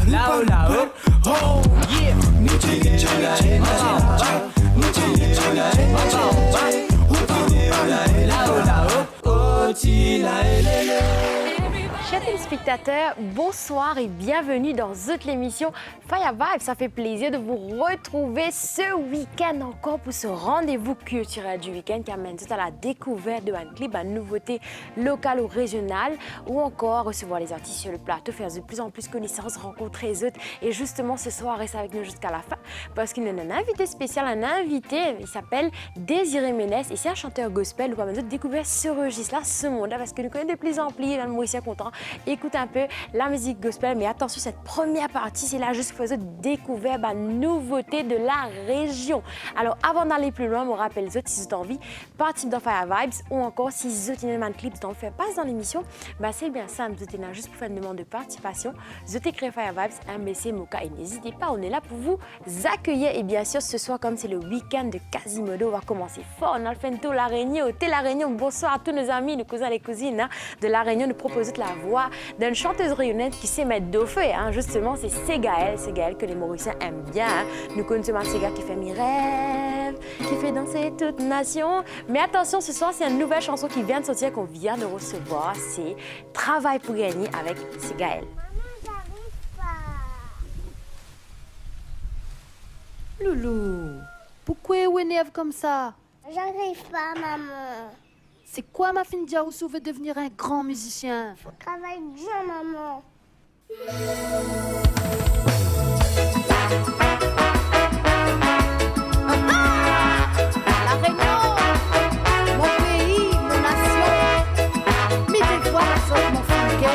Là-haut, là-haut. Oh, yeah. Là-haut, là-haut. Oh, Chers téléspectateurs, bonsoir et bienvenue dans l'émission Fire Vibe. Ça fait plaisir de vous retrouver ce week-end encore pour ce rendez-vous culturel du week-end qui amène tout à la découverte de un clip, une nouveauté locale ou régionale, ou encore recevoir les artistes sur le plateau, faire de plus en plus connaissance, rencontrer les autres. Et justement, ce soir, restez avec nous jusqu'à la fin parce qu'il y a un invité spécial, il s'appelle Désiré Ménès et c'est un chanteur gospel. Nous allons découvrir ce registre-là, ce monde-là, parce que nous connaissons de plus en plus, dans le Mauricien content. Écoute un peu la musique gospel, mais attention, cette première partie, c'est là juste pour vous découvrir la nouveauté de la région. Alors, avant d'aller plus loin, je me rappelle, si vous avez envie, participer dans Fire Vibes ou encore si vous avez un clip dans le fait passe dans l'émission, c'est bien simple, vous êtes là juste pour faire une demande de participation. Vous avez créé Fire Vibes, MBC, Moka, et n'hésitez pas, on est là pour vous accueillir. Et bien sûr, ce soir, comme c'est le week-end de Quasimodo, on va commencer fort. On a fait tout La Réunion, La Réunion. Bonsoir à tous nos amis, nos cousins et les cousines de La Réunion. Nous proposons la voix d'une chanteuse réunionnaise qui sait mettre d'eau feu. Justement, c'est Ségaël que les Mauriciens aiment bien. Nous connaissons un Ségaël qui fait mes rêves, qui fait danser toute nation. Mais attention, ce soir, c'est une nouvelle chanson qui vient de sortir, qu'on vient de recevoir. C'est Travail pour gagner avec Ségaël. Loulou, pourquoi vous énerve comme ça? J'arrive pas, maman. C'est quoi ma fille Diaoussou veut devenir un grand musicien? Faut travailler bien, maman. La Réunion, mon pays, mon nation. Mais des fois, la sorte mon fille.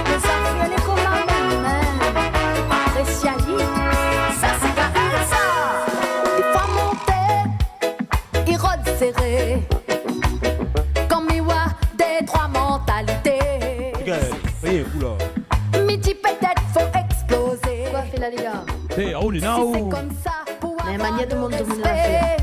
Les enfants, les commandes, même. Appréciali, ça c'est carré, ça. Des fois, monter, il rôde serré. Midi peut-être faut exploser. Quoi fait là les gars? Hey, hold it now. Si c'est comme ça pour Mais avoir manière de monde le de vous respect.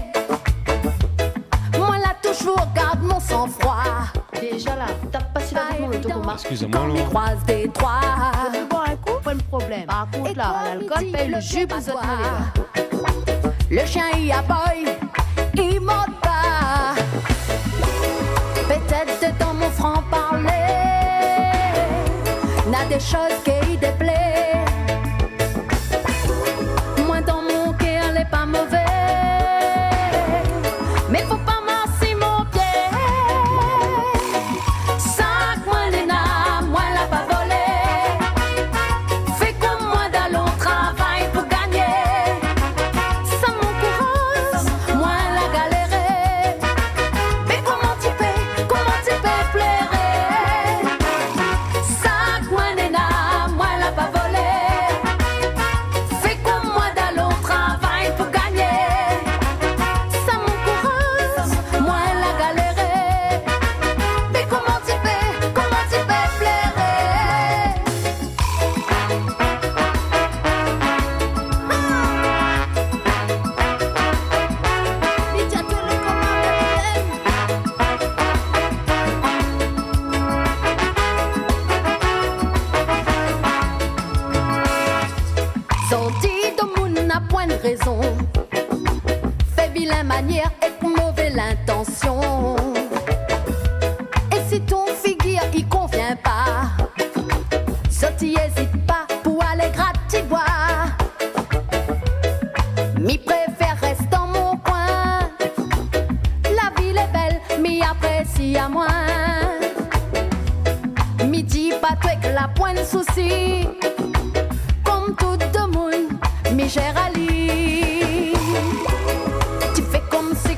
Moi là toujours garde mon sang-froid. Déjà là, tape pas sur la mon autocombat. Excusez-moi, Quand là. on croise des droits. Je vais boire un coup, pas de problème. Par contre là, l'alcool paye le jus pour cette là. Le chien y aboye, il monte pas. Peut-être dans mon franc-parler, n'a des choses qui déplaît. Moi dans mon cœur, n'est pas mauvais. Mais faut pas masser mon pied. Sac moi l'éna, moi la pas volé. Fais comme moi dans l'on travail pour gagner. Sans mon courage, moi la galérer. Mais comment tu peux plaire? Sac moi l'éna, moi la pas volé. Fais comme moi dans l'on travail pour gagner. Sans mon courage, moi la galérer. Mais comment tu peux plaire? Sorti de moun n'a point de raison. Fait vilain manière et pour mauvaise intention. Et si ton figure y convient pas, sorti hésite pas pour aller gratter boire. Mi préfère rester dans mon coin. La ville est belle, mi apprécie à moi. Mi dit pas toi que la pointe souci. Comme tout le monde, mi gère à lui. Tu fais comme si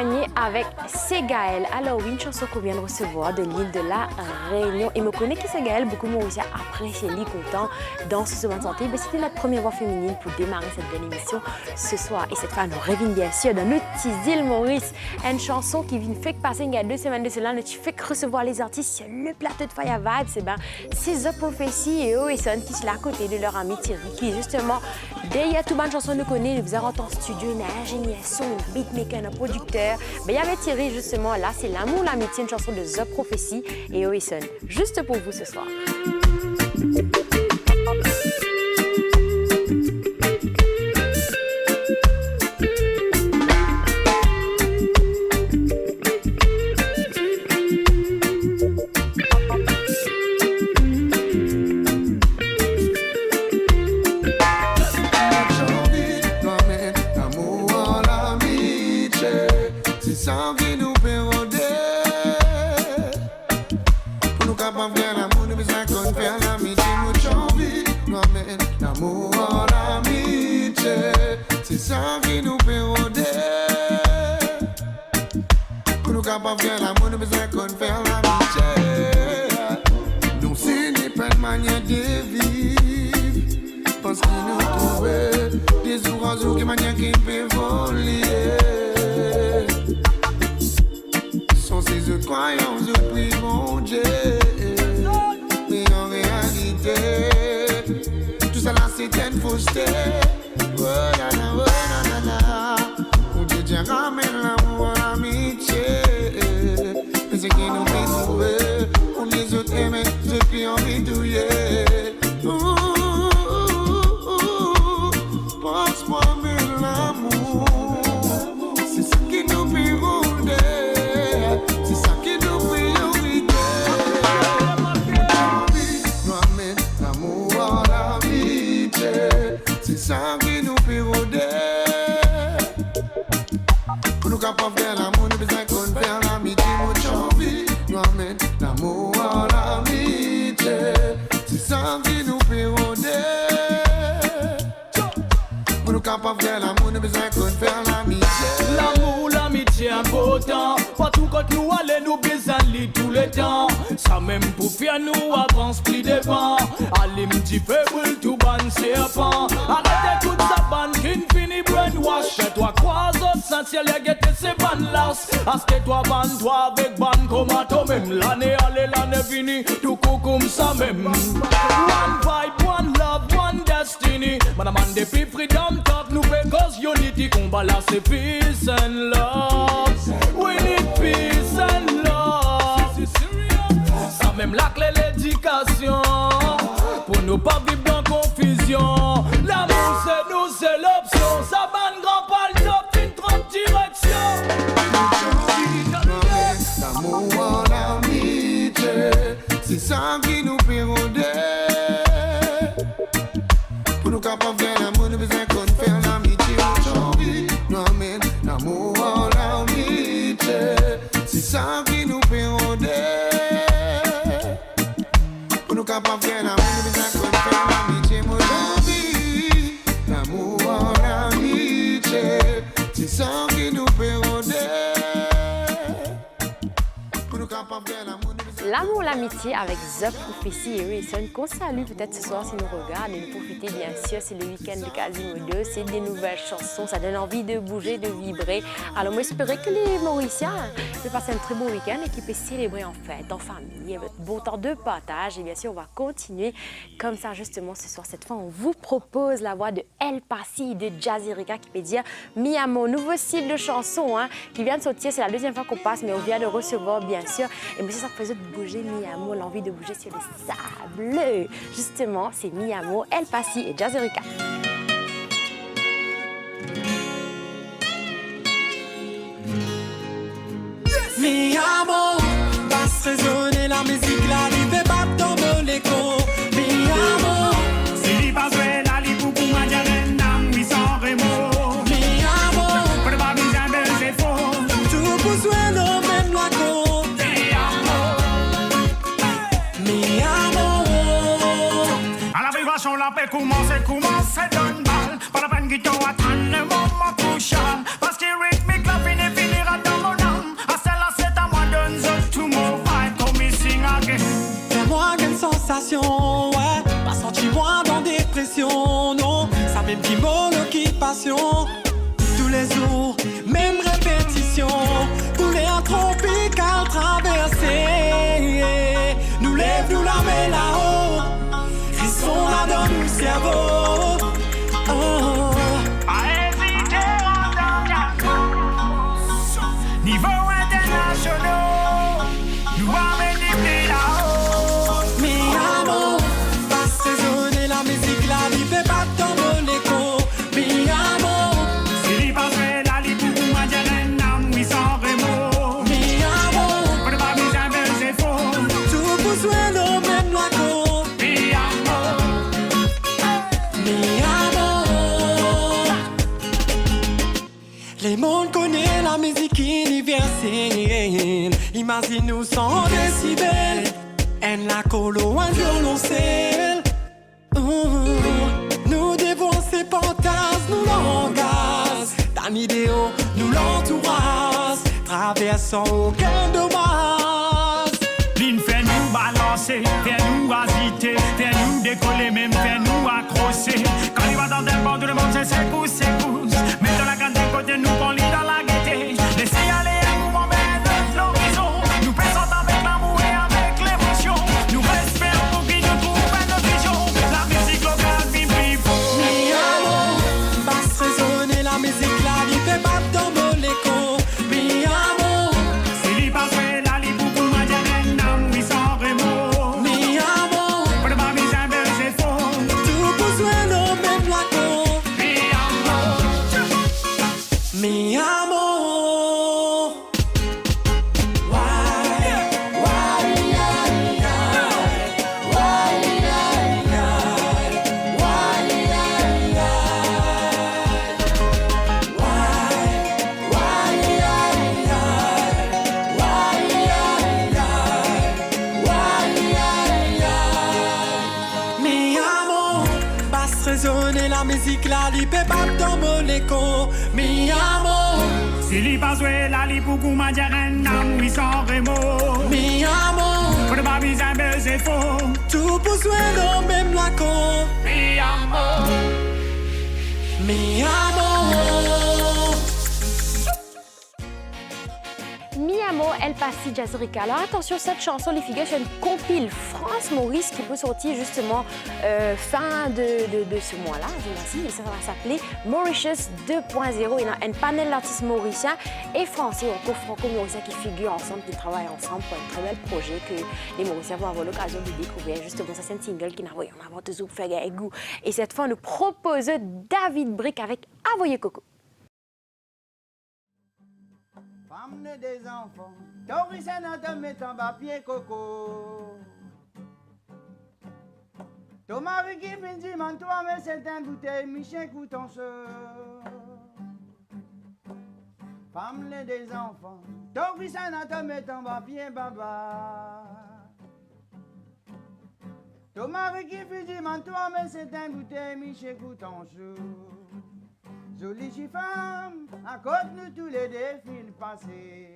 Garnier avec Ségaël. Alors oui, une chanson qu'on vient de recevoir de l'île de la Réunion. Et me connaît qui Ségaël, beaucoup de Mauriciens apprécient lui content dans ce moment de santé. Mais c'était notre première voix féminine pour démarrer cette belle émission ce soir. Et cette fois, nous revenons bien sûr dans notre petite île Maurice. Une chanson qui vient fait passer il y a 2 semaines de cela, nous fait recevoir les artistes sur le plateau de Fire Vibes. C'est The Prophecy et Oeson qui sont là à côté de leur ami Thierry, qui justement, derrière toute bonne chanson nous connaît, nous avons en studio, un ingénieur son, un beatmaker, un producteur. Il y avait Thierry justement, là c'est L'amour, l'amitié, une chanson de The Prophecy et Oeson, juste pour vous ce soir. L'amour, l'amitié important. Partout quand nous allons, nous besoin tout le temps. Ça même pour faire nous avance plus devant. Allez me dit faible tout ban serpent. Arrêtez toute sa bande qui ne finit brainwash. Fais-toi croire aux essentiels et guetter ces bandes las. Aske-toi bande toi avec bande comme à toi-même. L'année allez, l'année finie, tout coup comme ça même. One vibe, one love, one destiny. Madame and the people freedom talk nous because unity combat là c'est peace and love. We need peace and love. Ça même la clé l'éducation pour nous pas vivre dans confusion. L'amour c'est nous c'est l'option. Ça banne grand pas le top une trop direction. L'amour, l'amitié, c'est ça qui nous pérode. Pour nous capables de faire l'amour, nous besoin qu'on fait l'amitié aujourd'hui. Nous amène l'amour, l'amitié, c'est ça qui nous pérode. Pour nous capables de faire l'amour, nous besoin qu'on fait l'amitié aujourd'hui. L'amour, l'amitié, c'est ça qui nous pérode. Pour nous capables de faire l'amour. L'amour, l'amitié avec The Prophecy et Oeson qu'on salue peut-être ce soir si nous regardent et nous profiter bien sûr, c'est le week-end de Quasimodo, c'est des nouvelles chansons, ça donne envie de bouger, de vibrer. Alors moi j'espérais que les Mauriciens peuvent passer un très beau week-end et qu'ils puissent célébrer en fête, en famille, avec beau temps de partage et bien sûr on va continuer comme ça justement ce soir. Cette fois on vous propose la voix de El Passi de Jazirika qui peut dire Mi Amor, nouveau style de chanson qui vient de sortir, c'est la deuxième fois qu'on passe mais on vient de recevoir bien sûr et bien sûr ça faisait bouger Mi Amor, l'envie de bouger sur les sables. Justement, c'est Mi Amor, El Passi et Jazirika. Mi amor, basse résonner la musique, la rive bat dans l'écho. Mi amor, si pas jouer la li pour moi dire nam mi sans remords. Mi amor, pour pas besoin de efforts, tout pour jouer le même lago. La paix commence, donne balle. Pas la peine qu'il t'en attende le moment couchant. Parce qu'il rythmique la finira dans passion. Tous les jours, même répétition. Pour l'air tropical traversé. Nous lève, nous la met là-haut. Rissons là dans nos cerveaux. Oh. Niveau international, nous amener plus là-haut. Mi amor, pas saisonner la musique, la vie fait pas tomber l'écho. Mi amor, Si li passe la li pour moi dire un âme, oui sans remords. mi amor, Pour pas mis un bel c'est faux. tout pour soigner même la côte. Mi amor, Mi amor, les mondes connaissent la musique universelle. Imagine-nous sans décibels. En la colo, un violoncelle. Nous devons ces fantasmes, nous l'engaz. D'un idéal, nous l'entourage. Traversons aucun dommage. Lin fait nous balancer, fait nous agiter, fait nous décoller, même fait nous accrocher. Quand il va dans un bord, tout le monde se secousse. Mais dans la grande côté, nous on lit dans la gaieté. Laissez aller un mouvement vers notre l'horizon. Nous pensons avec l'amour et avec l'émotion. Nous respirons pour qu'il nous trouve notre vision. La musique locale vit plus fort. Mi amor, basse résonner la musique, la vie fait pas tomber l'écho. Mi amor, Si li passe la li pour moi dire un âme, oui sans remords. mi amor, Pour pas mis un bel c'est faux. tout pour soigner même la côte. Mi amor. Mi amor, why, mi amor, basse résonner la musique, la lippe pas tomber l'écho. Mi amor, Si li pas la li pour moi dire un âme, oui sans remords. mi amor, Pour pas mis un bel c'est faux. tout pour soigner même la côte. Mi amor. Mi amor, Mi Amor, El Pasi, Jazzerica. Alors attention, cette chanson, les figures, c'est une compile France Maurice qui peut sortir justement fin de ce mois-là, et ça va s'appeler Mauritius 2.0. Il y a un panel d'artistes mauriciens et français, encore franco-mauriciens qui figurent ensemble, qui travaillent ensemble pour un très bel projet que les Mauriciens vont avoir l'occasion de découvrir. Justement, ça c'est un single qui n'a pas toujours fait un goût. Et cette fois, nous proposons David Brick avec Avoye Coco. Femme des enfants, Torissa n'a te met en bas pied coco. Ton mari qui finit man toi mais c'est un bouteille, Michel couton se. Femme des enfants, Torissa n'a te met en bas pied baba. Ton mari qui finit man toi mais c'est un bouteille, Michel couton se. Jolie femme, accorde-nous tous les défis passés.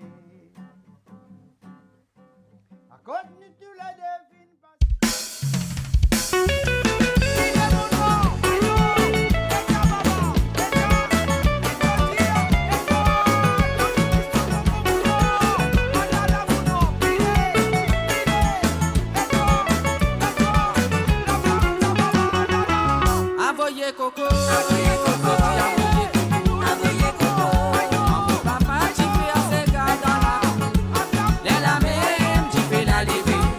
Accorde-nous tous les défis passés. Avoye Coco. Papa, tu fais assez gars dans la. Les la même, tu fais la levée.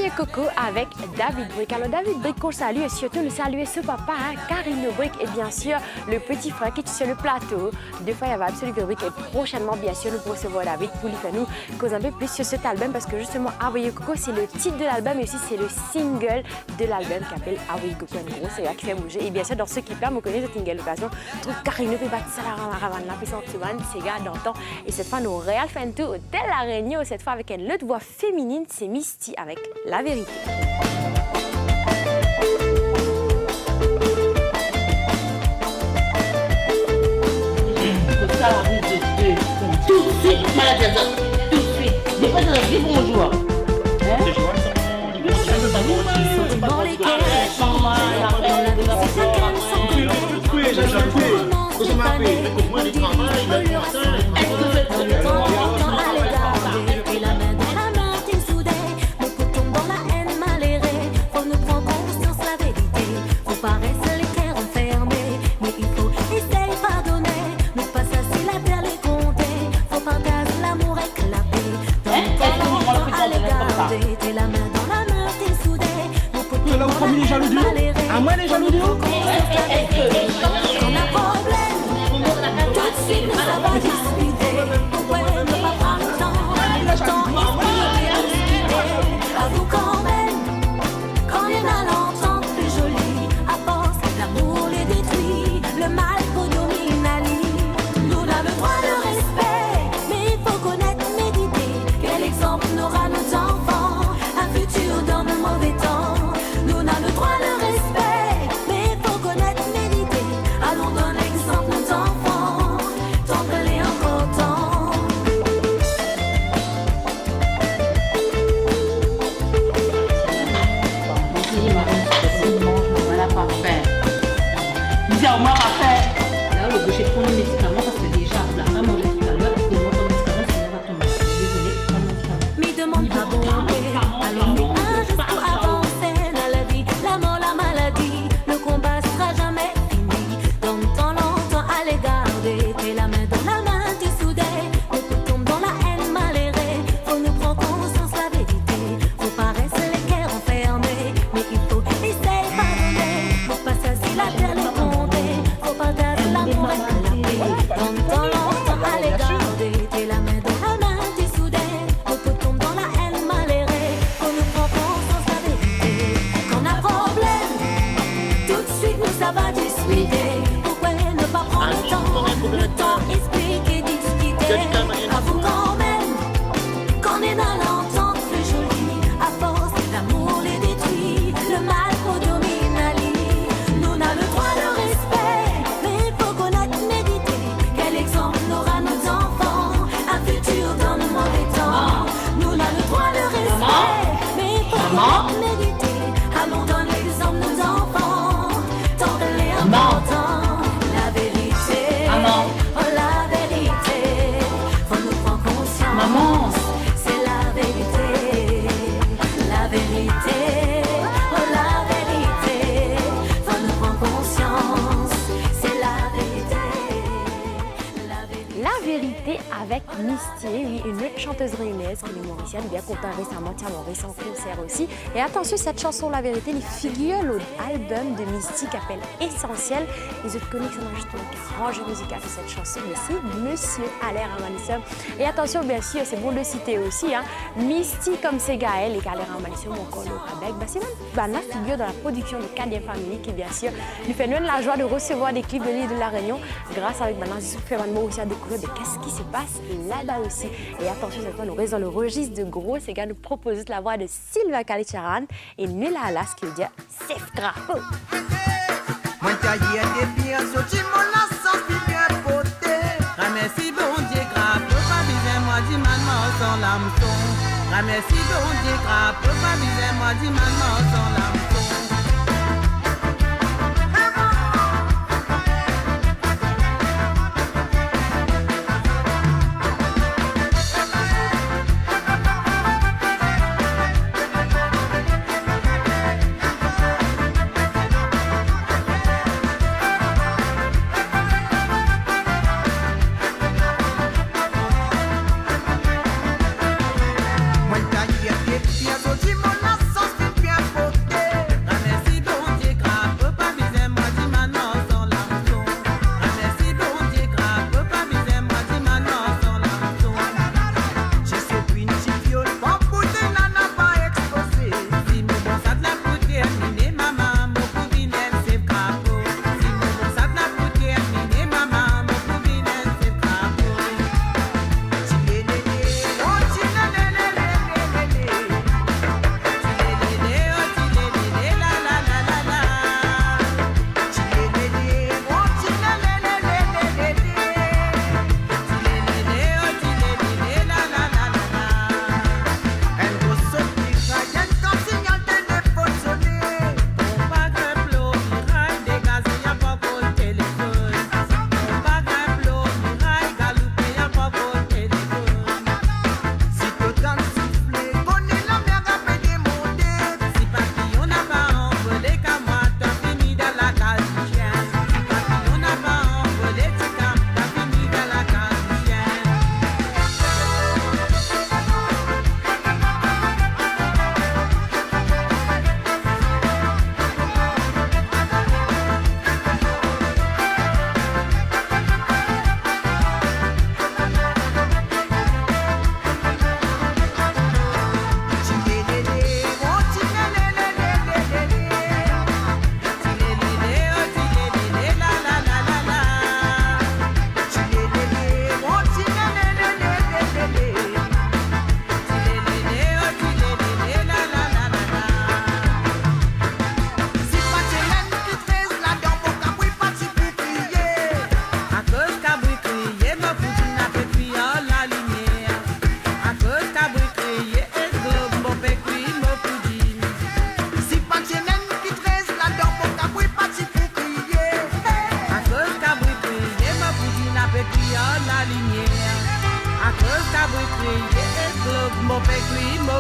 Monsieur Coco avec David Brick. Alors David Brick qu'on salue et surtout nous saluer ce papa, hein, Karine Brick et bien sûr le petit frère qui est sur le plateau de Fire Vibe, celui que Brick. Et prochainement bien sûr nous pourrons recevoir David pour lui faire nous causer un peu plus sur cet album parce que justement Hawaii Coco c'est le titre de l'album et aussi c'est le single de l'album qui s'appelle Hawaii Coco. En gros c'est là qui fait bouger et bien sûr dans ce clip là on connaît cette single l'occasion trouve Karine peut battre ça la ravane là puis c'est gars d'antan et cette fois nous réal fait un tour au Tel La Réunion cette fois avec une autre voix féminine c'est Misty avec La Vérité. Tout de suite, maladie, tout de suite. Des fois, c'est un bonjour. À moi les jaloux du haut. On a problème, tout de suite nous ça va discuter. Ouais, ne pas prendre le temps est discuter. Avoue quand même, quand il y en a l'entente plus jolie. À force, l'amour les détruit, le mal predomine à lui. Nous avons le droit de respect, mais il faut connaître, méditer. Quel exemple n'aura nos enfants, un futur dans le mauvais temps. Nous avons le droit de respect, mais il faut connaître, méditer. Allons donner l'exemple aux enfants, tant qu'elle est encore temps. Voilà, parfait. Disais au moins parfait. Là, le boucher prend le médicament parce que déjà, la femme mange tout à l'heure. Et moi, ton médicament, c'est va tomber. Désolée, prends le médicament. Mais demande pas bonté, allons un juste pour avancer dans la vie, la mort, la maladie, le combat sera jamais fini. Dans le temps longtemps à les garder, t'es la main dans la main, t'es soudé. Beaucoup tombent dans la haine mal errée, faut nous prendre conscience la vérité. Faut pas rester les cœurs enfermés, mais il faut essayer de pardonner. Faut pas s'asseoir la terre les compter, faut partager l'amour et la paix. Dans le temps longtemps à les garder, t'es la main dans la main, t'es soudé. Beaucoup tombent dans la haine mal errée, faut nous prendre conscience la vérité. Quand on a problème, tout de suite nous ça va discuter. Pourquoi ne pas prendre le temps expliquer, discuter. Avoue quand même, qu'on est dans l'entente plus jolie. À force, l'amour les détruit, le mal predomine à lui. Nous avons le droit de respect, mais il faut connaître, méditer. Quel exemple n'aura nos enfants, un futur dans le mauvais temps. Nous avons le droit de respect, mais il faut connaître, méditer. Allons donner l'exemple nos enfants, tant qu'elle est important. La vérité, oh la vérité, faut nous prendre conscience. Maman. C'est la vérité, la vérité, oh la vérité, faut nous prendre conscience. C'est la vérité, la vérité. La Vérité avec Misty, oui, une autre chanteuse réunionnaise qui est mauricienne, bien content récemment, tiens, Maurice en concert aussi. Et attention, cette chanson La Vérité, les figure l'album de Misty qui s'appelle Essentiel. Les autres connus sont justement qui arrangent musical de cette chanson, mais c'est Monsieur Alain Ramanissum. Et attention, bien sûr, c'est bon de citer aussi, hein, Misty comme c'est Gaël et Alain Ramanissum ou encore Laura Beck, c'est même la figure dans la production de Cadien Family qui, bien sûr, nous fait nous la joie de recevoir des clips de l'île de la Réunion grâce avec maintenant, je fais vraiment aussi à découvrir de qu'est-ce qui se passe là-bas aussi. Et attention, cette fois, nous restons dans le registre de gros. Ces gars nous proposent la voix de Sylvain Kalicharan et Nula Alas qui veut dire Safe Crapo. Moi taillé des pieds, sorti mon naissance, puis bien poté. Remercie bon Dieu, grave, pas besoin, moi, dis maman, sans l'hameçon. Remercie bon Dieu, grave, pas besoin, moi, dis maman, sans l'hameçon. Moi taillé des pieds, sorti mon naissance.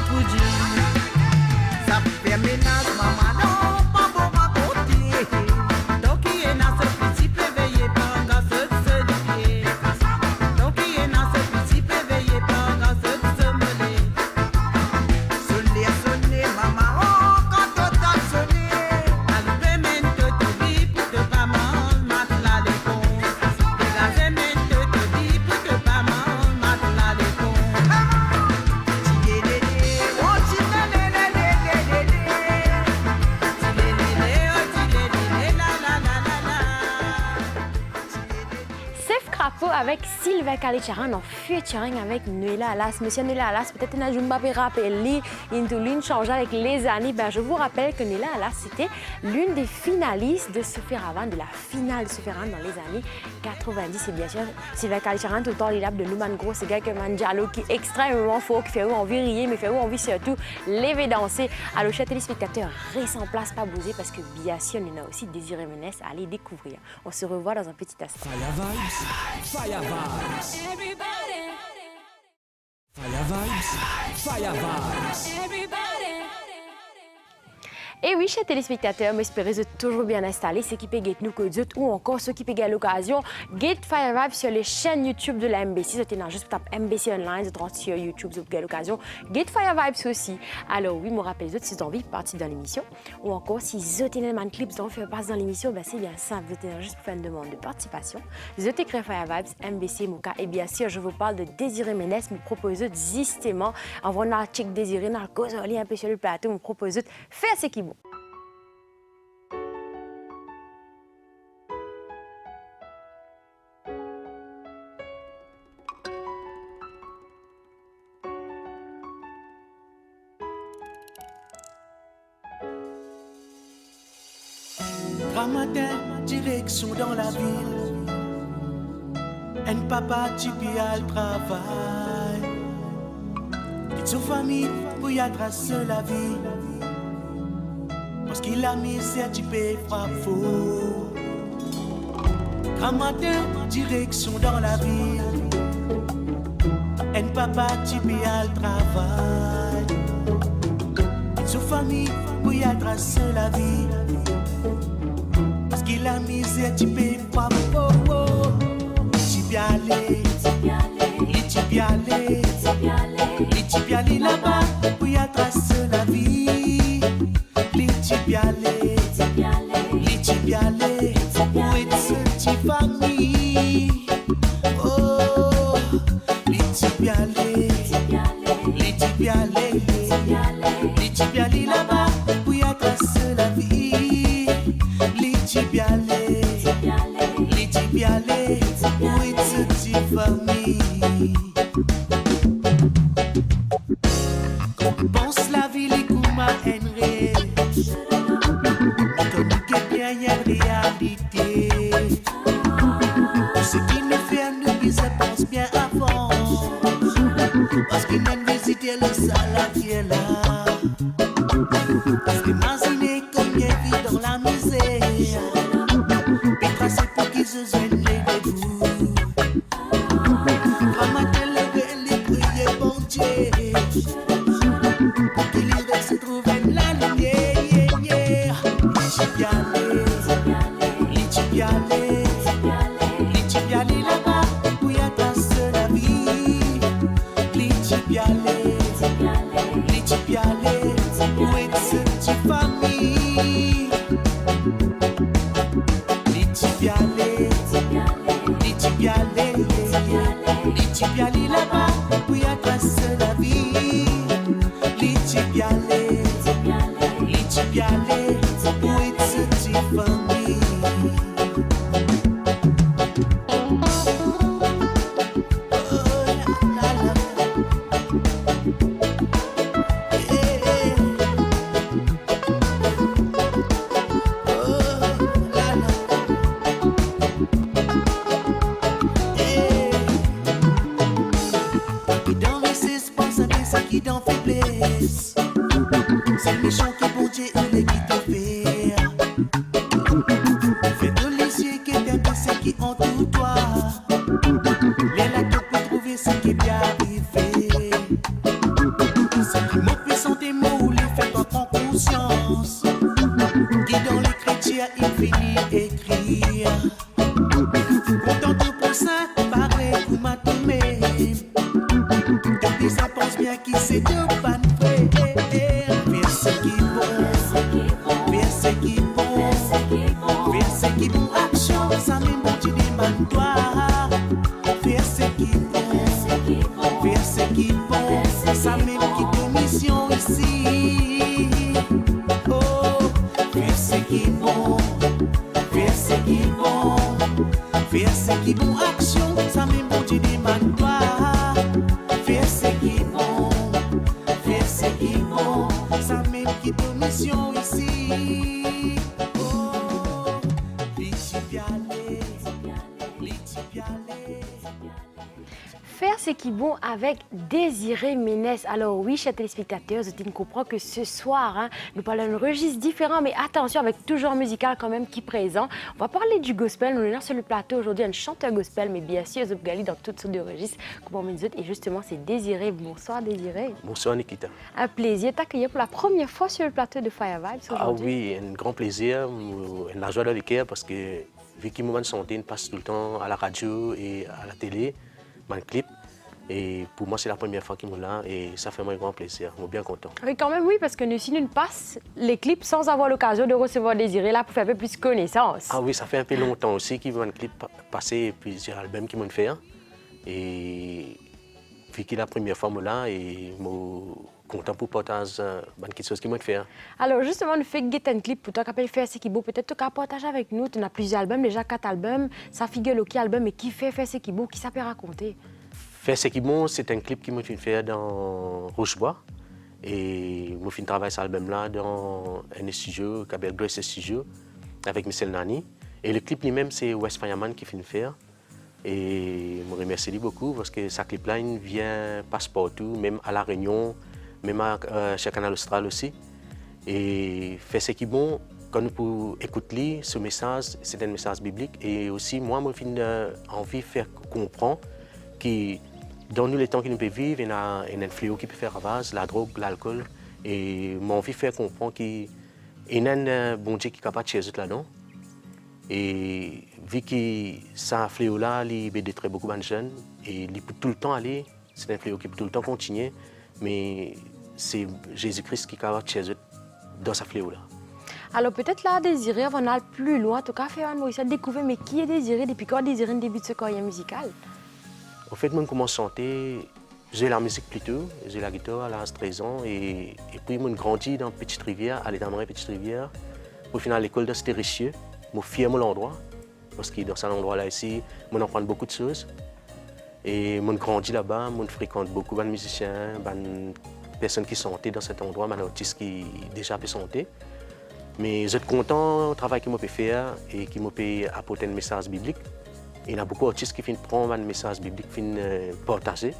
foutu. Ça fait ménage, maman, non, pas bon, ma côté. Donc, il est dans ce petit peu veillé par un gosse de se lier. Donc, il est dans ce petit peu veillé par un gosse de se mêler. Sonner, maman, oh, quand on t'a sonné. Allumer, même te dis pour te pas mal, matelas les cons. Dégager, même te dis pour te pas mal, matelas les cons. Sef Crapo avec Sylvain Kalicharan en featuring avec Nuela Alas. Monsieur Nuela Alas, peut-être que je ne vais pas rappeler, une change avec les années. Ben, je vous rappelle que Nuela Alas, c'était l'une des finalistes de Souffiravan, de la finale de Souffiravan dans les années 90. Et bien sûr, Sylvain Kalicharan, tout le temps, il a de Luman Gros, ce gars que Manjalo, qui est extrêmement fort, qui fait envie rire, mais fait envie surtout lever danser. Alors, chers téléspectateurs, restez en place, pas bouger, parce que bien sûr, on a aussi Désiré Ménès à aller découvrir. On se revoit dans un petit instant. Fire vibes, fire vibes. Fire vibes, fire vibes. Et oui, chers téléspectateurs, j'espère que vous êtes toujours bien installés. Ceux qui peuvent nous que d'autres ou encore ceux qui peuvent à l'occasion, Get Fire Vibes sur les chaînes YouTube de la MBC. Vous êtes juste pour taper MBC Online, vous êtes sur YouTube, vous avez l'occasion. Get Fire Vibes aussi. Alors oui, je me rappelle, si vous avez envie de partir dans l'émission, ou encore si vous avez un clip, vous avez fait passer dans l'émission, ben c'est bien simple. Vous êtes juste pour faire une demande de participation. Vous avez écrit Fire Vibes, MBC, Moka. Et bien sûr, je vous parle de Désiré Ménès, me propose justement, en voyant un check Désiré, dans le cause, un peu sur le plateau, me propose de faire ce qui est bon. Matin, direction dans la ville. Un papa, tu peux aller travail. Et toute famille, pour y tracer la vie. Parce qu'il a mis ça, tu peux frapper faux. Grand matin, direction dans la ville. Un papa, tu peux aller travail. Et toute famille, pour y tracer la vie. Qu'il a misé, tu peux pas tu peux aller, tu peux aller là-bas pour y tracer la vie. Tu peux aller, tu peux aller pour être cette famille. Oh, tu peux aller, tu peux aller là-bas pour y tracer la vie. Tu peux aller, où est cette famille? Pense la vie, les coups m'a hainé. Comme il y a une réalité. Ce qui nous fait nous bizarre, pense bien avant. Parce qu'il n'a pas visité le salarié là. Parce que imaginez combien vit dans la misère. Et tracé pour qu'ils se joignent les vous. Quand matin levé, les prier bon Dieu. Pour qu'il y reste trouver la lumière. Tu peux aller, tu peux aller là-bas pour y tracer la vie. Tu peux aller, où est cette famille? Tu peux aller là-bas pour y tracer la vie. Tu peux aller, où est cette famille? Qui dans faiblesse, conscience qui dans l'écriture infinie écrire. Pourtant tout pour ça, pareil pour ma tombée. Depuis ça pense bien qui c'est de pas de frère. Faire ce qui bon, faire ce qui bon, faire ce qui bon action, ça même bon tu demandes toi. Faire ce qui bon, faire ce qui bon, ça même qui te mission ici. Oh, faire ce qui bon, faire ce qui bon, faire ce qui bon action, ça même bon tu demandes toi. Faire ce qui bon, faire ce qui bon, ça même qui te mission ici. Oh, l'itibialé, l'itibialé. Faire ce qui est bon avec Désiré Ménès. Alors oui, chers téléspectateurs, je comprends que ce soir, nous parlons d'un registre différent, mais attention, avec toujours musical quand même qui est présent. On va parler du gospel. Nous sommes sur le plateau aujourd'hui, un chanteur gospel, mais bien sûr, Zopgali dans toutes sortes de registres. Et justement, c'est Désiré. Bonsoir Désiré. Bonsoir Nikita. Un plaisir de t'accueillir pour la première fois sur le plateau de Fire Vibes aujourd'hui. Ah oui, un grand plaisir, une joie de cœur parce que vu que moment de santé, passe tout le temps à la radio et à la télé, dans le clip. Et pour moi, c'est la première fois qu'ils sont là et ça fait moi un grand plaisir. Je suis bien content. Oui, quand même, oui, parce que nous, si nous passons les clips sans avoir l'occasion de recevoir Désiré là pour faire un peu plus connaissance. Ah oui, ça fait un peu longtemps aussi qu'ils vont un clip passer et plusieurs albums qu'ils vont faire. Et vu que c'est la première fois là, et je suis content pour partager quelque chose qu'ils vont faire. Alors justement, nous faisons un clip pour toi qui appelle Faire ce qui beau. Peut-être tu peux partager avec nous. Tu as plusieurs albums, déjà 4 albums. Ça figure le qui album et qui fait Faire ce qui beau, qui ça peut raconter. Faire ce qui bon, c'est un clip qui m'a fait faire dans Rochebois. Et je fais travailler cet album-là dans un studio qui s'appelle Grace Studio avec Michel Nani. Et le clip lui-même, c'est West Fireman qui fait faire. Et je remercie beaucoup parce que ce clip-là vient passe partout, même à La Réunion, même chez Canal Austral aussi. Et Faire ce qui bon, quand nous pouvons écouter ce message, c'est un message biblique. Et aussi, moi, j'ai envie de faire comprendre que dans nous, les temps que nous pouvons vivre, il y a un fléau qui peut faire ravage, la drogue, l'alcool. Et j'ai envie de faire comprendre qu'il y a un bon Dieu qui est capable de chercher là-dedans. Et vu que ce fléau-là, il détruit beaucoup de jeunes, et il peut tout le temps aller, c'est un fléau qui peut tout le temps continuer, mais c'est Jésus-Christ qui est capable de chercher dans ce fléau-là. Alors peut-être là, Désiré, on va aller plus loin, en tout cas, faire un découvrir, mais qui est Désiré, depuis quand Désiré débute ce carrière musicale? En fait, moi, je commence à chanter, j'ai la musique plutôt, j'ai la guitare à l'âge de 13 ans, et puis moi, je grandis dans Petite Rivière, à l'état de Petite Rivière, pour finir à l'école de Stérichieux. Je suis fier de l'endroit, parce que dans cet endroit-là ici, je apprends beaucoup de choses. Et je grandis là-bas, je fréquente beaucoup de musiciens, de personnes qui chantent dans cet endroit, des artistes qui déjà pu chanter. Mais je suis content du travail que je peux faire et qui me peut apporter un message biblique. Il y a beaucoup d'artistes qui prennent un message biblique, qui partager.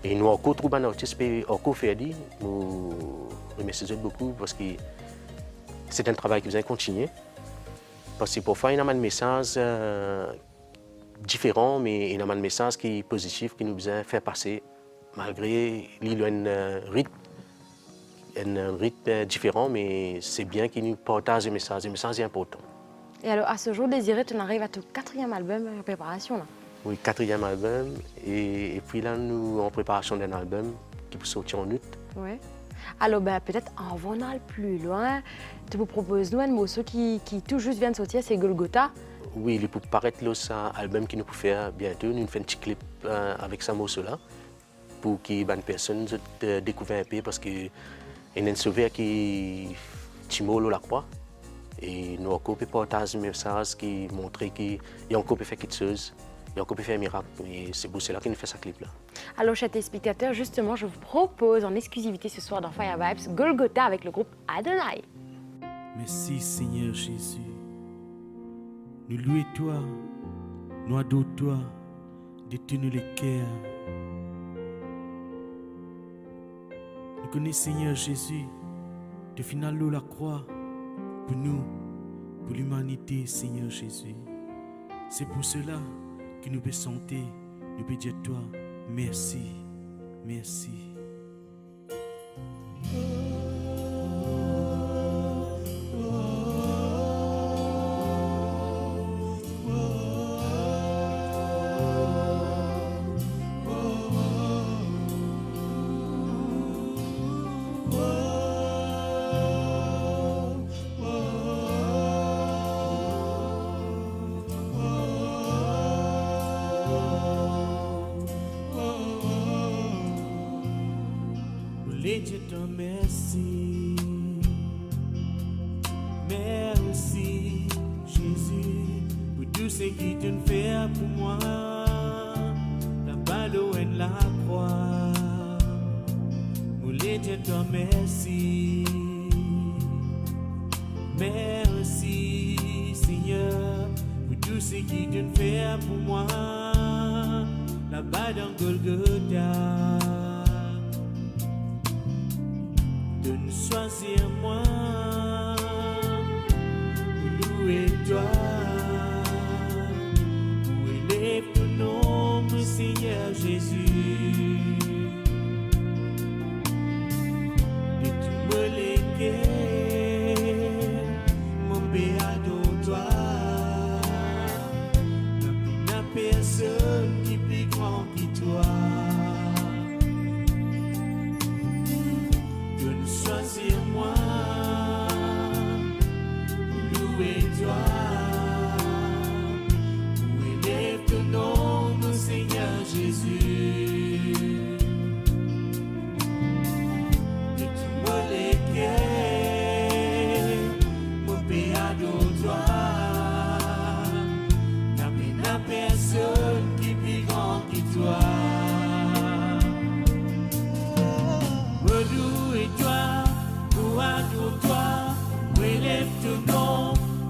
Et nous encore trouvé un artiste qui encore faire dit. Nous remercions beaucoup parce que c'est un travail qui vient continuer. Parce que parfois, il y a un message différent, mais il y a un message qui est positif, qui nous besoin faire passer, malgré qu'il y a un rythme différent, mais c'est bien qu'il nous partage le message est important. Et alors, à ce jour, Désiré, tu arrives à ton 4e album en préparation là? Oui, 4e album, et puis là, nous en préparation d'un album qui peut sortir en août. Oui. Alors, peut-être en allant plus loin, tu vous proposes nous un morceau qui tout juste vient de sortir, c'est Golgotha. Oui, il peut paraître là, c'est un album qui nous peut faire bientôt. Nous faisons un petit clip avec ce morceau-là pour que les personnes découvrent un peu parce qu'il y a un sauveur qui est la croix. Et nous avons partagé un message qui montre qu'il y a encore fait quelque chose. Il y a encore fait un miracle, et c'est pour cela qu'il nous fait ce clip-là. Alors, chers téléspectateurs, justement, je vous propose en exclusivité ce soir dans Fire Vibes, Golgotha avec le groupe Adonai. Merci Seigneur Jésus. Nous louons toi, nous adorons toi, détenons les cœurs. Nous connaissons Seigneur Jésus, de final l'eau la croix, pour nous, pour l'humanité Seigneur Jésus. C'est pour cela que nous pouvons chanter, nous pouvons dire toi, merci, merci. Dieu te remercie. Merci, Jésus, pour tout ce qui tu fais pour moi. La balle et la croix. Dieu te remercie. Merci, Seigneur, pour tout ce qui tu fais pour moi. Là-bas dans Golgotha, de nous choisir moi pour louer toi, pour élever ton nom, mon Seigneur Jésus. De tout me léguer, mon béado toi, n'a personne qui plus grand que toi. De nous choisir moi, pour louer toi, pour élever ton nom, mon Seigneur Jésus. De tout me léguer, mon béado toi, n'a personne qui plus grand que toi. Louez-toi, adore-toi, relève ton nom,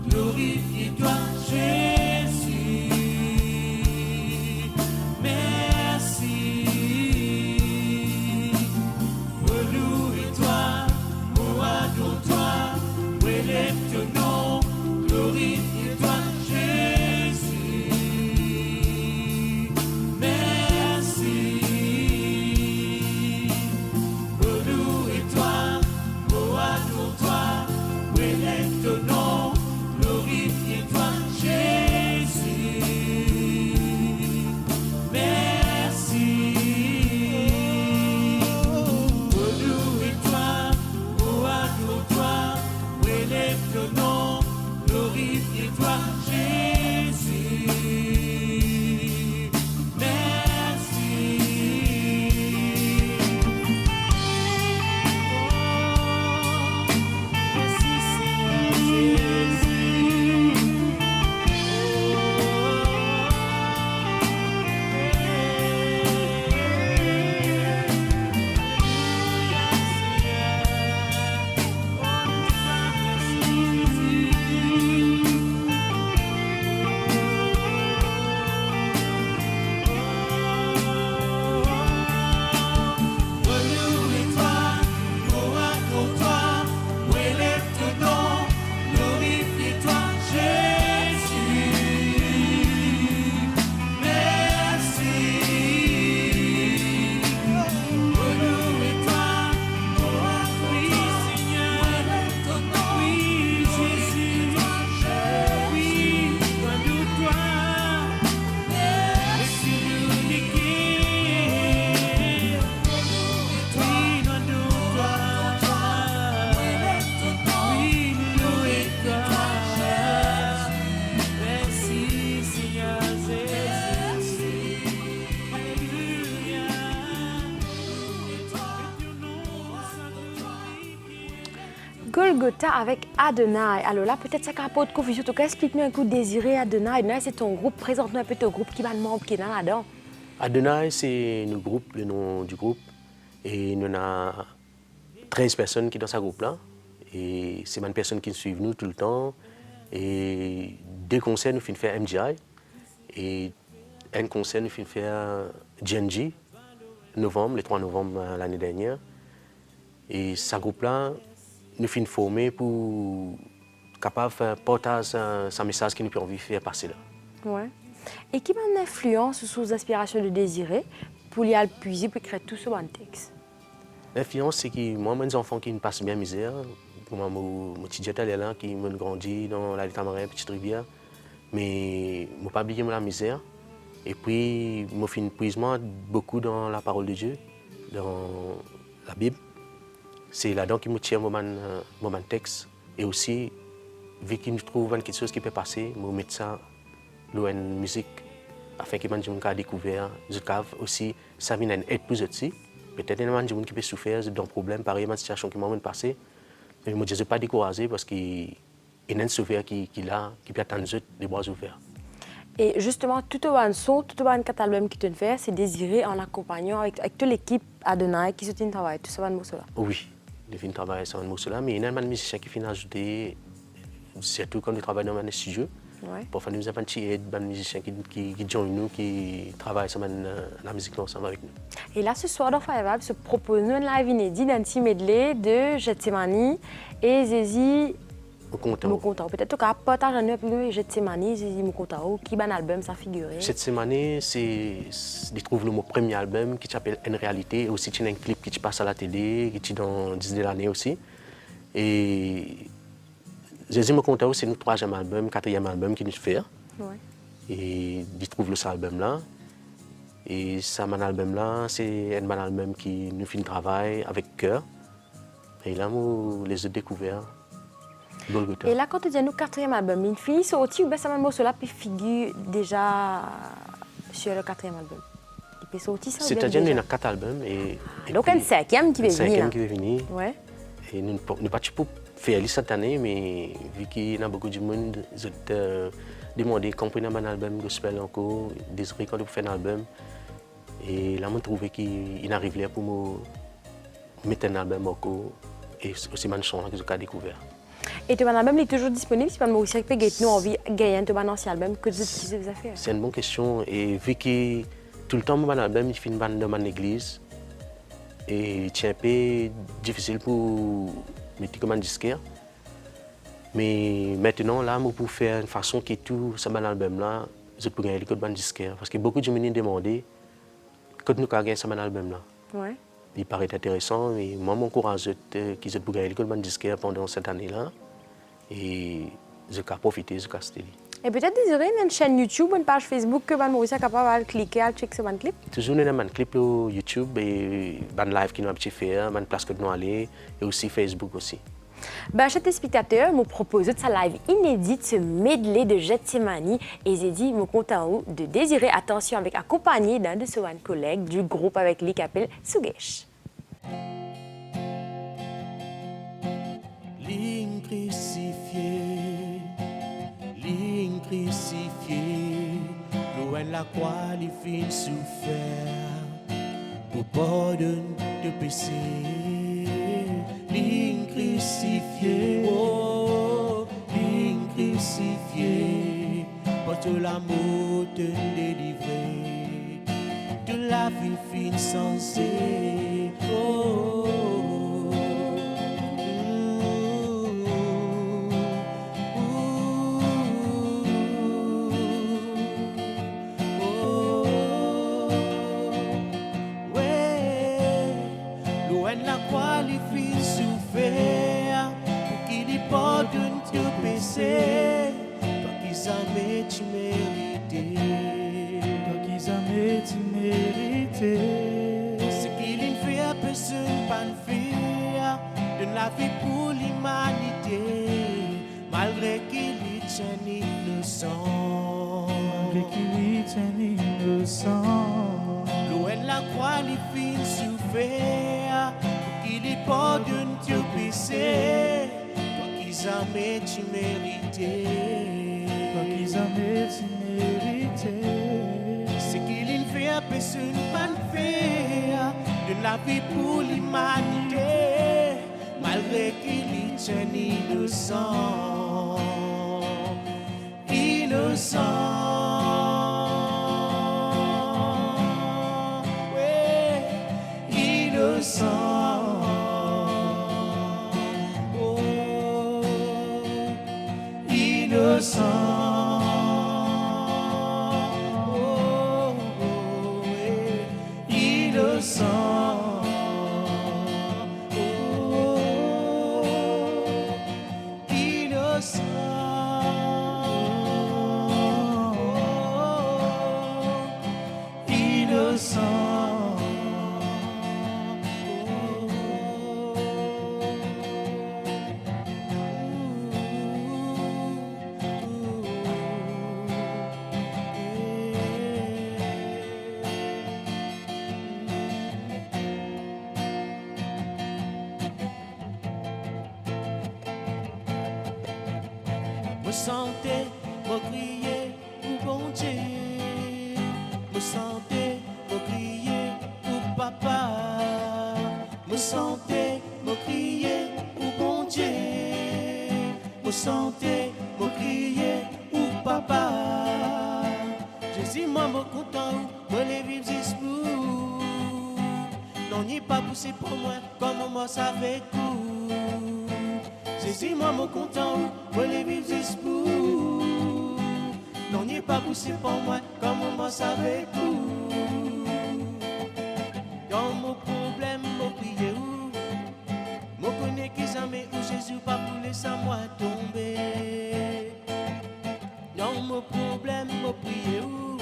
glorifie-toi, Jésus. Merci. Louez-toi, adore-toi, relève ton nom, glorifie-toi, Jésus. Merci. Louez-toi, adore-toi, relève ton nom, glorifie-toi, Jésus. Merci. Louez-toi, adore-toi, relève ton nom, glorifie-toi, Jésus. Merci. Merci Seigneur Jésus. Louez-toi, adore-toi, relève ton nom, glorifie-toi, Jésus. Merci. Louez-toi, oui Seigneur, oui Jésus, oui, adore-toi, merci l'unique. Oui, adore-toi, oui, louez-toi. Merci Seigneur Jésus. Alléluia. Golgotha avec Adonai. Alors là, peut-être ça capote confusion. Tu explique-nous un coup Désiré Adonai. Adonai, c'est ton groupe. Présente-nous un peu ton groupe qui va le membre qui est là-dedans. Adonai, c'est le groupe, le nom du groupe. Et nous avons 13 personnes qui sont dans ce groupe-là. Et c'est une personne qui suivent nous tout le temps. Et 2 concerts, nous finissons faire MGI. Et un concert, nous finissons faire GNG, novembre, le 3 novembre l'année dernière. Et ce groupe-là, nous finissons former pour capable faire partager ce message que nous avons envie de faire passer là. Ouais. Et qui m'a une influence sur les aspirations de Désiré pour y aller puiser pour créer tout ce bon texte? L'influence, c'est que moi, mes enfants qui me passent bien misère, mon petit jet est là, qui me grandit dans la Tamarin, petite rivière, mais je n'ai pas oublié la misère. Et puis, je fais un puisement beaucoup dans la parole de Dieu, dans la Bible. C'est là-dedans qui me tient mon texte. Et aussi, vu qu'il trouve quelque chose qui peut passer, je mets ça dans une musique afin que les gens aient découvert. Je cave aussi, ça vient une aide plus aussi. Peut-être qu'il y a des gens qui peuvent souffrir d'un problème, pareil, une situation qui m'a passé. Mais je ne suis pas découragé parce qu'il y a un sauveur qui peut attendre les bras ouverts. Et justement, tout le son, tout le quatre albums qui te fait, c'est désiré en accompagnant avec toute l'équipe Adonai qui soutient le travail, tout ça, là. Oui, je fais un travail sur ce mais il y a des musiciens qui viennent ajouter, surtout quand ils travaillent dans un studio. Ouais. Parfois, nous avons des musiciens qui joignent nous, qui travaillent sur la musique ensemble avec nous. Et là, ce soir, dans Fire Vibe, se propose un live inédit d'un petit medley de Getsemani et Zézi Mokontao. Peut-être que partage un peu plus Getsemani, Zézi Mokontao, qui est un album, ça figure. Getsemani, je trouve mon premier album qui s'appelle En Réalité. Et aussi, il y a un clip qui passe à la télé, qui est dans 10 de l'année aussi. Et Zézi Mokontao, c'est notre 3e album, 4e album qu'il nous fait. Ouais. Et je trouve le album là. Et ça, mon album là, c'est un album qui nous fait un travail avec cœur. Et là, nous les ai découverts. Golgotha. Et là, quand tu dis nous 4e album, une fille sortie ou bien ça m'a dit cela puis figure déjà sur le 4e album. Il peut sortir ça. C'est-à-dire qu'il y a 4 albums et donc un 5e qui va venir. 5e qui va venir. Ouais. Et nous ne pas pour faire cette année, mais vu qu'il y a beaucoup de monde, je te demandé quand on a un album gospel encore, désolé quand on fait un album. Et là, je trouvé qu'il arrive là pour me mettre un album encore et aussi une chanson que j'ai découvert. Et ton album est toujours disponible si pas aussi que nous envie de gagner ton ancien album que tu as fait. C'est une bonne question et vu que tout le temps mon album il fait une bande dans mon église et c'est un peu difficile pour mettre comme un disquaire. Mais maintenant là, pour faire une façon que tout ce album là, je peux gagner le bande disquaire parce que beaucoup de gens m'ont demandé quand nous avons gagné ce album là. Ouais. Il paraît intéressant, mais moi, mon courage, qu'ils aient pu gagner l'école de disquaire pendant cette année-là. Et je vais profiter, je vais acheter. Et peut-être désirer une chaîne YouTube, une page Facebook que Maurice est capable de cliquer, de checker ce clip. Toujours un clip sur YouTube et un live qui nous a fait, une place que nous allons et aussi Facebook aussi. Ben, chers téléspectateurs, nous proposons ce live inédit, ce medley de Getsemani et Zézi Mokontao de Désirer. Attention, avec accompagné d'un de ses collègues du groupe avec lui qui s'appelle Sugesh. Ligne crucifiée, ligne crucifiée, loin de la croix, les filles souffert pour pardonner de péché. Ligne crucifiée, oh, ligne crucifiée, porte l'amour te délivrer de la vie fine censée. Oh, la croix, les filles souffert pour qu'il y pardonne tes péchés. Toi qui jamais tu méritais, toi qui jamais tu méritais. Ce qu'il y fait à personne pas le faire, de la vie pour l'humanité, malgré qu'il y tient innocent, malgré qu'il y tient innocent. Loin de la croix, les filles souffert. Il pardonne tes péchés, toi qui jamais tu méritais, toi qui jamais tu méritais. Ce qu'il fait à personne pas le faire, de la vie pour l'humanité, malgré qu'il tient innocent, innocent. Ouais, innocent. Innocent, oh, oh, innocent, oh, innocent, oh, innocent. me sentais, me crier pour bon Dieu. Me sentais, me crier pour papa. Me sentais, me crier pour bon Dieu. Me sentais, me crier pour papa. Jésus, moi, me content, moi, les vivre juste pour. Non, n'y pas poussé pour moi, comme moi, ça fait coup. Jésus, moi, me content, moi, les vivre juste pour. Non, n'y pas poussé pour moi, comme moi, ça fait coup. Dans mon problème, mon prier où. Moi, connais qui jamais où Jésus, pas pour laisser moi tomber. Dans mon problème, mon prier où.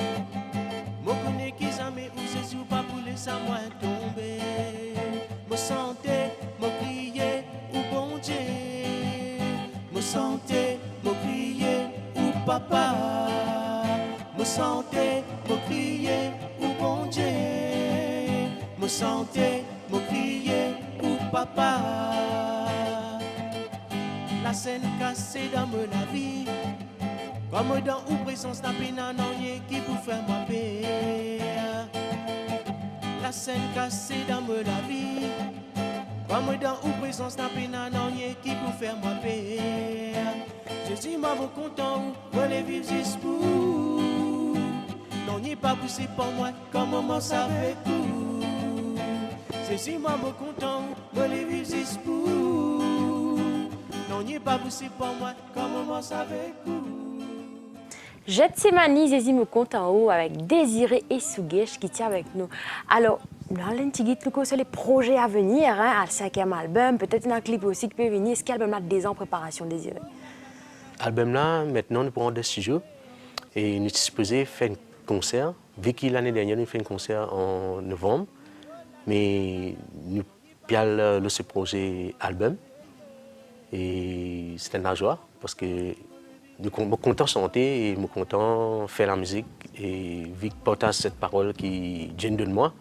Moi, connais qui jamais où Jésus, pas pour laisser moi tomber. Me sentais, me crier, ou bon Dieu. Me sentais, me crier, ou papa. Me sentais, me crier, ou bon Dieu. Me sentais, me crier, ou papa. La scène cassée dans la vie. Comme dans ou présence d'un pénan, rien qui vous fait moi paix. La scène cassée dans la vie. Comme dans ou présence d'un pénan, rien qui vous fait moi paix. Jésus m'a mon content, moi les vivre juste pour. Non, n'y pas poussé pour moi, comme moi ça fait tout. Jésus m'a mon content, moi les vivre juste pour. Non, n'y pas poussé pour moi, comme moi ça fait tout. Getsemani, Zézi me compte en haut avec Désiré et Sougesh qui tient avec nous. Alors, nous allons te dire sur les projets à venir, hein, à le 5e album, peut-être un clip aussi qui peut venir. Est-ce qu'album là déjà en préparation, Désiré? Album là, maintenant, nous prenons des studios et nous sommes supposés faire un concert. Vu que l'année dernière, nous avons fait un concert en novembre, mais nous avons ce projet album et c'est une joie parce que je suis content de chanter et je suis content de faire la musique et vu que partage cette parole qui vient de moi.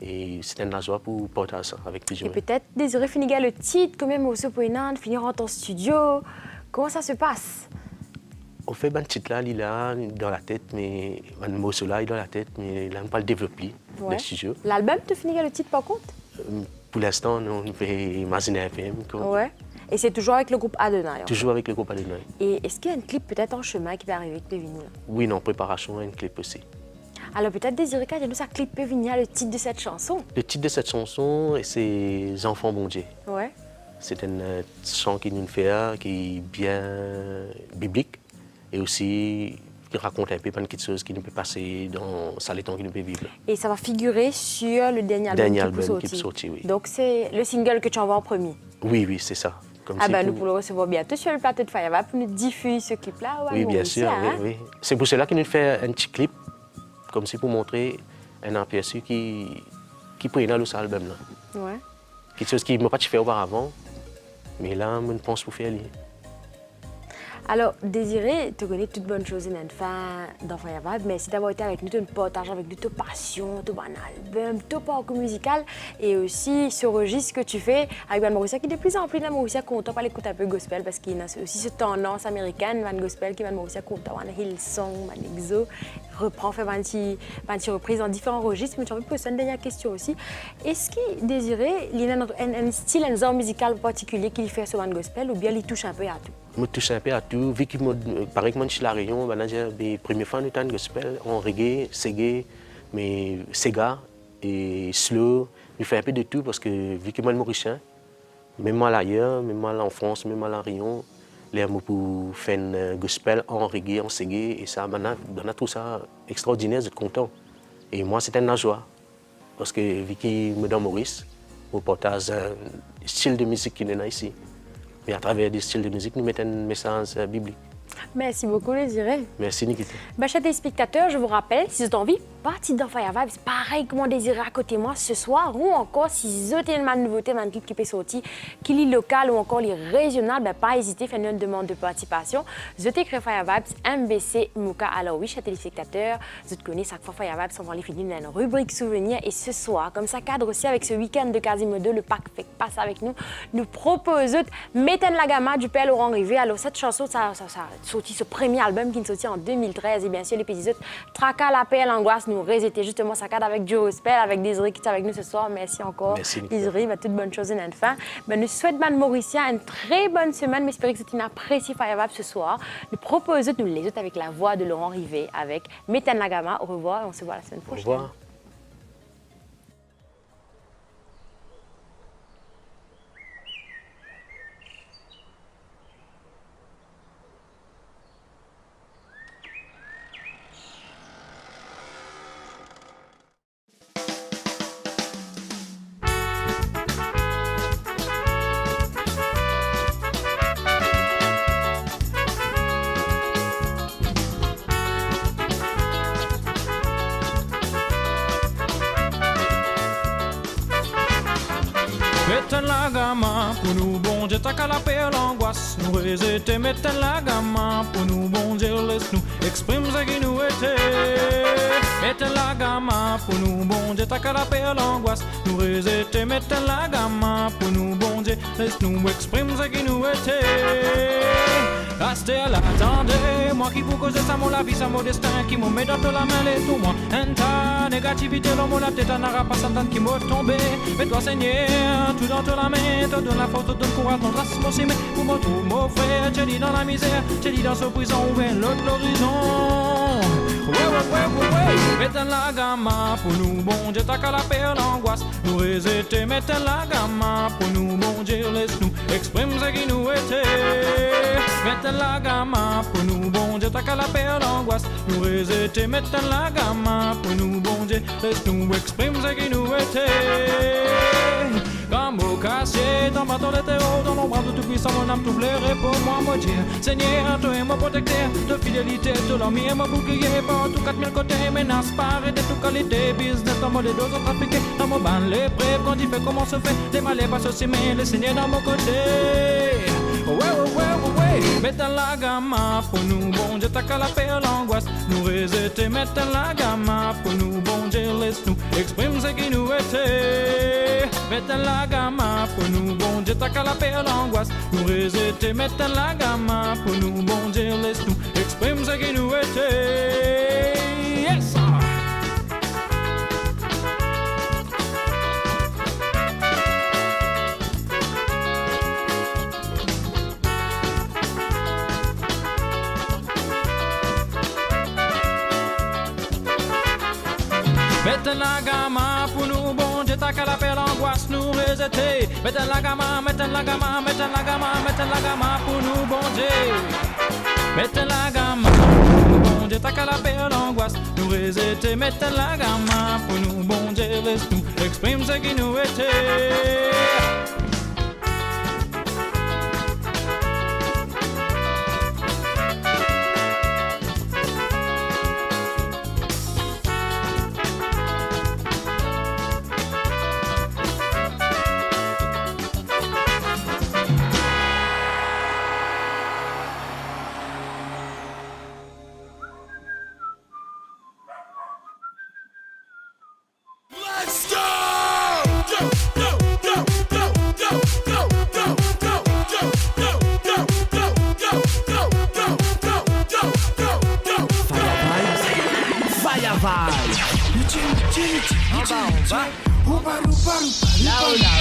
Et c'est une joie pour partager ça avec plusieurs. Et peut-être Désiré finir le titre, quand même, au Sopoinan, finir en ton studio. Comment ça se passe? On fait un titre là, il est dans la tête, mais un morceau là, il est dans la tête, mais là, on ne peut pas le développer dans le studio. L'album, tu finis le titre par contre? Pour l'instant, on fait Mazina FM. Ouais. Et c'est toujours avec le groupe Adonai? Toujours avec le groupe Adonai. Et est-ce qu'il y a un clip peut-être en chemin qui peut arriver avec Pévini? Oui, en préparation, un clip aussi. Alors peut-être Désiré, quand nous ça clip Pévini, le titre de cette chanson? Le titre de cette chanson, c'est « Enfants bon Dieu ». Ouais. C'est un chant qui nous fait, qui est bien biblique et aussi qui raconte un peu plein de petites choses qui nous peut passer dans ça, les temps qui nous peut vivre. Et ça va figurer sur le dernier album qui peut sortir, oui. Donc c'est le single que tu envoies en premier? Oui, oui, c'est ça. Comme nous pour le recevoir bientôt sur le plateau de Fire pour nous diffuser ce clip-là. Oui, bien sûr. Hein? Oui, oui. C'est pour cela qu'il nous fait un petit clip, comme si pour montrer un aperçu qui prend dans cet album-là. Ouais. Quelque chose qui ne m'a pas fait auparavant, mais là, je pense pour faire. Alors, Désiré, tu connais toutes bonnes choses dans Fire Vibe, merci d'avoir été avec nous, tu partages avec nous ta passion, ton album, ton parcours musical et aussi ce registre que tu fais avec Van Mauricia qui est de plus en plus Van Mauricia content par l'écoute un peu gospel parce qu'il y a aussi cette tendance américaine, Van Gospel qui Van Mauricia content, Van Hillsong, Van Exo, reprend, fait 20 reprises dans différents registres. Mais j'ai envie de poser une dernière question aussi. Est-ce qu'il Désiré, il y a un style, un genre musical particulier qu'il fait sur Van Gospel ou bien il touche un peu à tout? Je touche un peu à tout. Vu que, par exemple, je suis à La Réunion, les premiers fans de gospel en reggae, reggae, mais sega et slow. Je fais un peu de tout parce que, vu que moi, je suis mauricien, même moi ailleurs, même moi en France, même moi à La Réunion, les mots pour faire un gospel en reggae, en reggae, et ça, on a tout ça extraordinaire, d'être content. Et moi, c'était une joie. Parce que, vu que je suis dans Maurice, on partage un style de musique qui est là ici. Mais à travers des styles de musique, nous mettons un message biblique. Merci beaucoup, Désiré. Merci, Nikita. Chers téléspectateurs, je vous rappelle, si vous avez envie, partie dans Fire Vibes, pareil que mon désir à côté moi ce soir, ou encore si vous avez une nouveauté, un clip qui peut sortir, qui est local ou encore les régional, ben, pas hésiter à faire une demande de participation. Vous avez créé Fire Vibes, MBC, Mouka. Alors oui, chers téléspectateurs, vous connaissez chaque fois Fire Vibes, on va les finir dans une rubrique souvenirs. Et ce soir, comme ça cadre aussi avec ce week-end de Quasimodo, le pack fait passe avec nous, nous propose Meten la Gamma du Père Laurent Rivet. Alors cette chanson, ça sorti ce premier album qui est sorti en 2013. Et bien sûr, l'épisode Tracas, la paix, l'angoisse, nous réséter justement ça cadre avec Joe Spell, avec Désiré qui est avec nous ce soir. Merci encore. Merci, Désiré, toute bonne chose en fin. Ben, nous souhaitons Ban Mauricia une très bonne semaine. J'espère que vous avez apprécié Fire Vibes ce soir. Nous proposons nous les autres avec la voix de Laurent Rivet, avec Meten la Gamma. Au revoir et on se voit la semaine prochaine. Au revoir. Mettez la gamma pour nous, bon Dieu, t'as qu'à la paix, l'angoisse. Nous réséter, mettez la gamma pour nous, bon Dieu, laisse-nous exprime ce qui nous était. Mettez la gamma pour nous, bon Dieu, t'as qu'à la paix, l'angoisse. Nous réséter, mettez la gamma pour nous, bon Dieu, laisse-nous exprime ce qui nous était. Restez là, attendez, moi qui vous cause ça, mon la vie, ça, mon destin, qui me met dans la main, les tout, moi. Un négativité, l'homme, la tête, n'aura pas Satan qui m'a tombé. Mais toi, Seigneur, tout dans la main, te donne la force, te donne courage, ton grâce, mon mais pour mon tout, mon frère, tu dis dans la misère, tu dis dans ce prison, ou bien l'autre l'horizon. Ouais. Mettez la gamma pour nous, bon Dieu, t'as qu'à la paix, l'angoisse. Nous réséter, mettez la gamma pour nous, bon Dieu, laisse-nous exprime ce qui nous était. Mettez la gamma pour nous, bon Dieu, t'as qu'à la paix, l'angoisse. Nous réséter, mettez la gamma pour nous, bon Dieu, laisse-nous exprime ce qui nous était. Comme au cassier, dans ma de terreau, dans l'ombre de tout puissant, mon âme tout blairait pour moi, mon Dieu. Seigneur, toi et mon protecteur, de fidélité, de l'homme et mon bouclier, par tout 4000 côtés, menace, paré de toute qualité, business, dans mon les dos sont trafiqués, dans mon ban, les prêts, quand il fait comment se fait, les malais passent aussi, mais les Seigneurs dans mon côté. Ouais. Mettez la gamma pour nous, bon Dieu, t'as qu'à la paix, l'angoisse. Nous réséter, mettez la gamma pour nous, bon Dieu, laisse-nous exprime ce qui nous était. Mettez la gamma pour nous, bon Dieu, t'as qu'à la paix, l'angoisse. Nous réséter, mettez la gamma pour nous, bon Dieu, laisse-nous exprime ce qui nous était. Yes! Mettez la gamma pour nous, bon Dieu, t'as qu'à la paix, l'angoisse, nous réséter. Mettez la gamma, mettez la gamma, mettez la gamma, mettez la gamma pour nous, bon Dieu. Mettez la gamma pour nous, bon Dieu, t'as qu'à la paix, l'angoisse, nous réséter. Mettez la gamma pour nous, bon Dieu, laisse-nous exprime ce qui nous était. Now, oh yeah,